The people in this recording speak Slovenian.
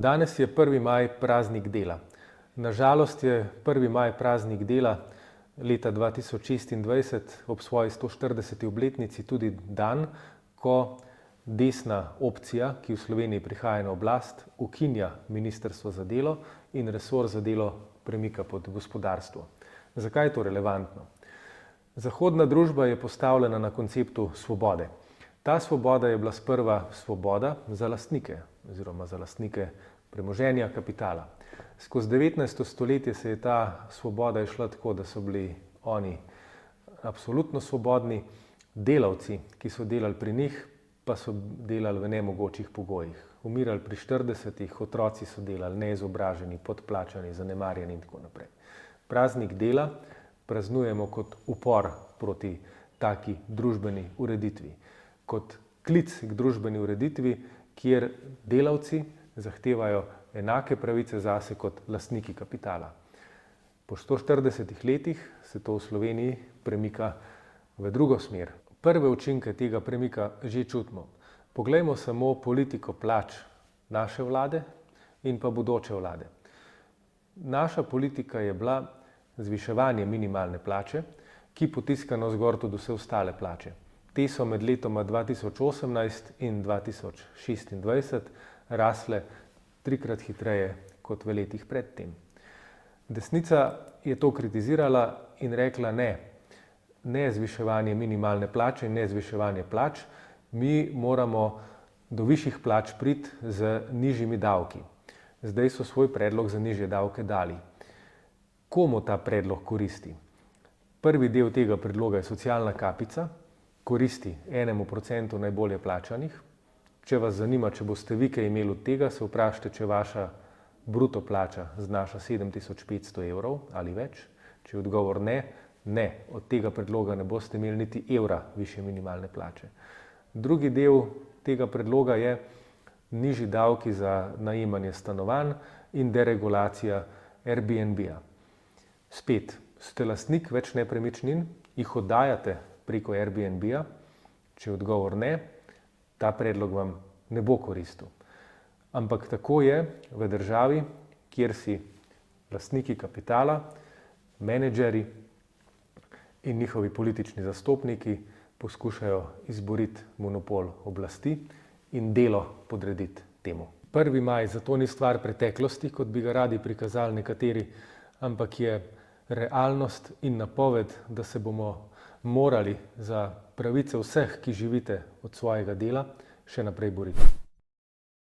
Danes je 1. maj praznik dela. Nažalost je 1. maj praznik dela leta 2026 ob svoji 140. obletnici tudi dan, ko desna opcija, ki v Sloveniji prihaja na oblast, ukinja Ministrstvo za delo in resor za delo premika pod gospodarstvo. Zakaj je to relevantno? Zahodna družba je postavljena na konceptu svobode. Ta svoboda je bila sprva svoboda za lastnike oziroma za lastnike premoženja, kapitala. Skozi 19. stoletje se je ta svoboda išla tako, da so bili oni absolutno svobodni, delavci, ki so delali pri njih, pa so delali v nemogočih pogojih. Umirali pri 40, otroci so delali neizobraženi, podplačani, zanemarjeni in tako naprej. Praznik dela praznujemo kot upor proti taki družbeni ureditvi, kot klic k družbeni ureditvi, kjer delavci zahtevajo enake pravice zase kot lastniki kapitala. Po 140 letih se to v Sloveniji premika v drugo smer. Prve učinke tega premika že čutimo. Poglejmo samo politiko plač naše vlade in pa bodoče vlade. Naša politika je bila zviševanje minimalne plače, ki potiska navzgor tudi vse ostale plače. Te so med letoma 2018 in 2026 rasle 3-krat hitreje kot v letih predtem. Desnica je to kritizirala in rekla ne zviševanje minimalne plače in ne zviševanje plač, mi moramo do višjih plač priti z nižjimi davki. Zdaj so svoj predlog za nižje davke dali. Komu ta predlog koristi? Prvi del tega predloga je socialna kapica, koristi 1% najbolje plačanih. Če vas zanima, če boste vi kaj imeli od tega, se vprašajte, če vaša bruto plača znaša 7500 evrov ali več. Če je odgovor ne, od tega predloga ne boste imeli niti evra višje minimalne plače. Drugi del tega predloga je nižji davki za najemanje stanovanj in deregulacija Airbnb-ja. Spet, ste lastnik več nepremičnin, jih oddajate preko Airbnb-ja, če je odgovor ne, ta predlog vam ne bo koristil. Ampak tako je v državi, kjer si lastniki kapitala, menedžerji in njihovi politični zastopniki poskušajo izboriti monopol oblasti in delo podrediti temu. 1. maj zato ni stvar preteklosti, kot bi ga radi prikazali nekateri, ampak je realnost in napoved, da se bomo morali za pravice vseh, ki živite od svojega dela, še naprej boriti.